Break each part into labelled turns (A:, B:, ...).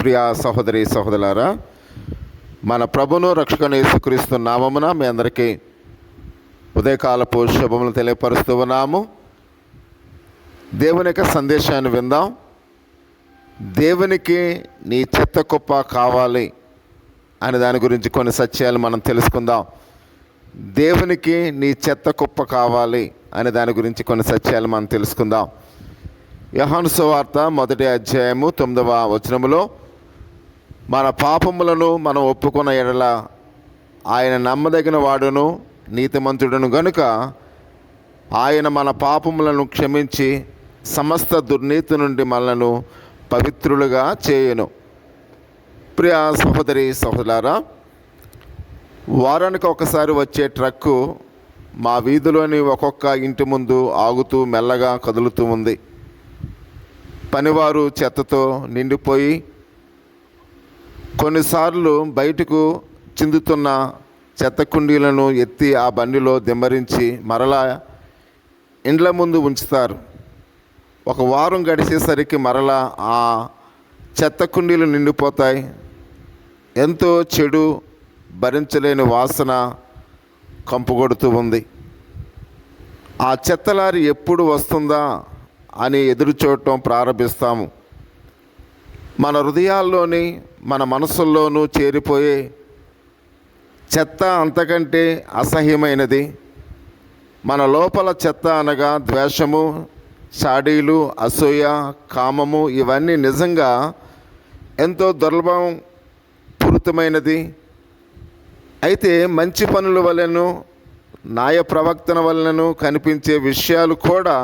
A: ప్రియ సహోదరి సహోదరులారా, మన ప్రభును రక్షకుని యేసుక్రీస్తు నామమున మీ అందరికీ ఉదయకాలపు శుభములు తెలియపరుస్తూ ఉన్నాము. దేవుని యొక్క సందేశాన్ని విందాం. దేవునికి నీ చెత్త కుప్ప కావాలి అనే దాని గురించి కొన్ని సత్యాలు మనం తెలుసుకుందాం. దేవునికి నీ చెత్త కుప్ప కావాలి అనే దాని గురించి కొన్ని సత్యాలు మనం తెలుసుకుందాం. యోహాను సువార్త 1వ అధ్యాయము 9వ వచనములో, మన పాపములను మనం ఒప్పుకున్న ఎడల ఆయన నమ్మదగిన వాడును నీతిమంతుడును గనుక ఆయన మన పాపములను క్షమించి సమస్త దుర్నీతి నుండి మనలను పవిత్రులుగా చేయును. ప్రియ సహోదరి సహోదరులారా, వారానికి ఒకసారి వచ్చే ట్రక్కు మా వీధిలోని ఒక్కొక్క ఇంటి ముందు ఆగుతూ మెల్లగా కదులుతూ ఉంది. పనివారు చెత్తతో నిండిపోయి కొన్నిసార్లు బయటకు చిందుతున్న చెత్త కుండీలను ఎత్తి ఆ బండిలో దిమ్మరించి మరలా ఇండ్ల ముందు ఉంచుతారు. ఒక వారం గడిచేసరికి మరలా ఆ చెత్త కుండీలు నిండిపోతాయి. ఎంతో చెడు, భరించలేని వాసన కంపుకొడుతూ ఉంది. ఆ చెత్తలారి ఎప్పుడు వస్తుందా అని ఎదురు చూడటం ప్రారంభిస్తాము. మన హృదయాల్లోని మన మనసుల్లోనూ చేరిపోయే చెత్త అంతకంటే అసహ్యమైనది. మన లోపల చెత్త అనగా ద్వేషము, చాడీలు, అసూయ, కామము, ఇవన్నీ నిజంగా ఎంతో దుర్లభం పూరితమైనది. అయితే మంచి పనుల వలనను న్యాయ ప్రవర్తన వలనను కనిపించే విషయాలు కూడా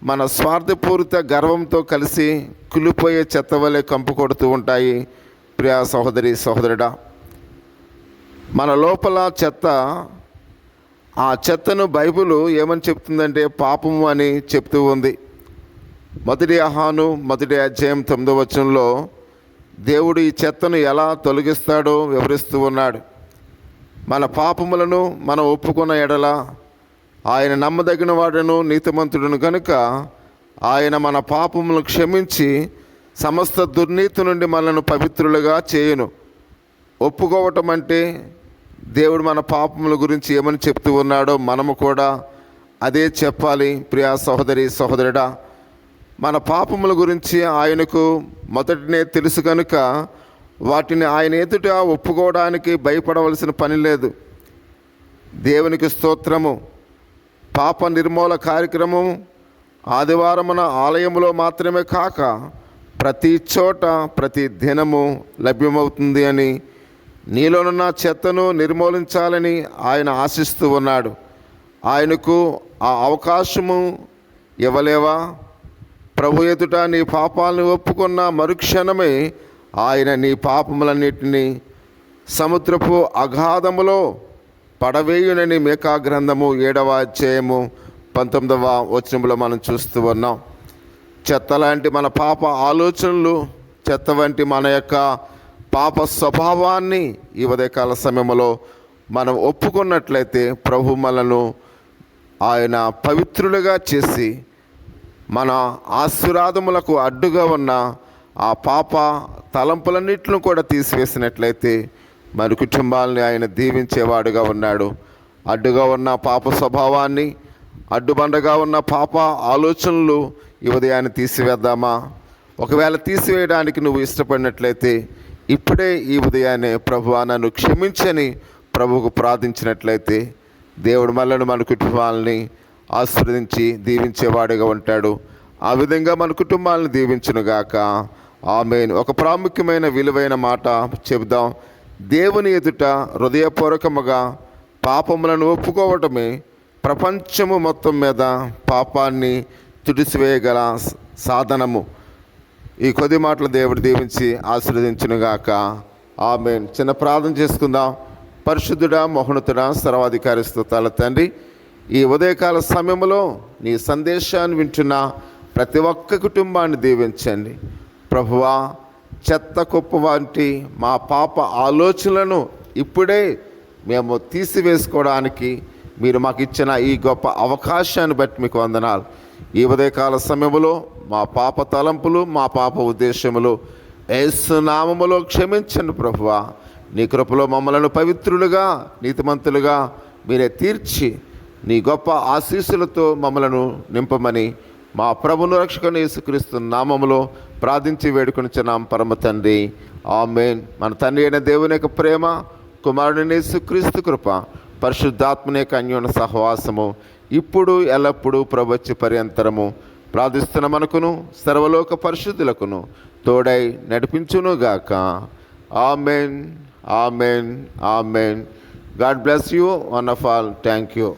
A: మన స్వార్థపూరిత గర్వంతో కలిసి కులిపోయే చెత్త వలె కంపు కొడుతూ ఉంటాయి. ప్రియ సహోదరి సహోదరుడా, మన లోపల చెత్త, ఆ చెత్తను బైబిల్ ఏమని చెప్తుందంటే పాపము అని చెప్తూ ఉంది. 1 యోహాను 1వ అధ్యాయం 9వ వచనంలో దేవుడు ఈ చెత్తను ఎలా తొలగిస్తాడో వివరిస్తూ ఉన్నాడు. మన పాపములను మనం ఒప్పుకున్న ఎడల ఆయన నమ్మదగిన వాడును నీతిమంతుడును కనుక ఆయన మన పాపములను క్షమించి సమస్త దుర్నీతి నుండి మనల్ని పవిత్రులుగా చేయును. ఒప్పుకోవటం అంటే దేవుడు మన పాపముల గురించి ఏమని చెప్తూ ఉన్నాడో మనము కూడా అదే చెప్పాలి. ప్రియ సహోదరి సహోదరుడా, మన పాపముల గురించి ఆయనకు మొదటినే తెలుసు కనుక వాటిని ఆయన ఎదుట ఒప్పుకోవడానికి భయపడవలసిన పని లేదు. దేవునికి స్తోత్రము. పాప నిర్మూల కార్యక్రమం ఆదివారమున ఆలయంలో మాత్రమే కాక ప్రతి చోట ప్రతి దినము లభ్యమవుతుంది అని, నీలోనున్న చెత్తను నిర్మూలించాలని ఆయన ఆశిస్తూ ఉన్నాడు. ఆయనకు ఆ అవకాశము ఇవ్వలేవా? ప్రభు ఎదుట నీ పాపాలను ఒప్పుకున్న మరుక్షణమే ఆయన నీ పాపములన్నిటినీ సముద్రపు అగాధములో పడవేయునని మీకా గ్రంథము 7వ అధ్యాయము 19వ వచనంలో మనం చూస్తూ ఉన్నాం. చెత్త లాంటి మన పాప ఆలోచనలు, చెత్త వంటి మన యొక్క పాప స్వభావాన్ని ఈ ఉదయకాల సమయంలో మనం ఒప్పుకున్నట్లయితే ప్రభు మనను ఆయన పవిత్రులుగా చేసి మన ఆశీర్వాదములకు అడ్డుగా ఉన్న ఆ పాప తలంపులన్నింటిని కూడా తీసివేసినట్లయితే మన కుటుంబాలని ఆయన దీవించేవాడుగా ఉన్నాడు. అడ్డుగా ఉన్న పాప స్వభావాన్ని, అడ్డుబండగా ఉన్న పాప ఆలోచనలు ఈ ఉదయాన్ని తీసివేద్దామా? ఒకవేళ తీసివేయడానికి నువ్వు ఇష్టపడినట్లయితే ఇప్పుడే ఈ ఉదయాన్నే ప్రభువా నన్ను క్షమించని ప్రభువుకు ప్రార్థించినట్లయితే దేవుడు మనల్ని, మన కుటుంబాలని ఆశీర్వదించి దీవించేవాడుగా ఉంటాడు. ఆ విధంగా మన కుటుంబాలను దీవించునుగాక. ఆమేన్. ఒక ప్రాముఖ్యమైన విలువైన మాట చెబుదాం. దేవుని ఎదుట హృదయపూర్వకముగా పాపములను ఒప్పుకోవటమే ప్రపంచము మొత్తం మీద పాపాన్ని తుడిసివేయగల సాధనము. ఈ కొద్ది మాటలు దేవుడు దీవించి ఆశీర్వదించునుగాక. ఆమేన్. చిన్న ప్రార్థన చేసుకుందాం. పరిశుద్ధుడా, మహోన్నతుడా, సర్వాధికారి స్తుతుల తండ్రి, ఈ ఉదయకాల సమయంలో నీ సందేశాన్ని వింటున్న ప్రతి ఒక్క కుటుంబాన్ని దీవించండి ప్రభువా. చెత్త కుప్ప వంటి మా పాప ఆలోచనలను ఇప్పుడే మేము తీసివేసుకోవడానికి మీరు మాకు ఇచ్చిన ఈ గొప్ప అవకాశాన్ని బట్టి మీకు వందనాలు. ఈ ఉదయకాల సమయంలో మా పాప తలంపులు, మా పాప ఉద్దేశములు యేసు నామములో క్షమించండి ప్రభువా. నీ కృపలో మమ్మలను పవిత్రులుగా, నీతిమంతులుగా మీరే తీర్చి నీ గొప్ప ఆశీస్సులతో మమ్మలను నింపమని మా ప్రభును రక్షకుని యేసుక్రీస్తు నామములో ప్రార్థించి వేడుకొనిచున్నాం పరమ తండ్రి. ఆమేన్. మన తండ్రి అయిన దేవుని యొక్క ప్రేమ, కుమారుని యేసుక్రీస్తు కృప, పరిశుద్ధాత్మని యొక్క అన్యోన్య సహవాసము ఇప్పుడు ఎల్లప్పుడూ ప్రభుత్వ పర్యంతరము ప్రార్థిస్తున్న మనకును సర్వలోక పరిశుద్ధులకును తోడై నడిపించునుగాక. Amen, amen, amen. God bless you one of all. Thank you.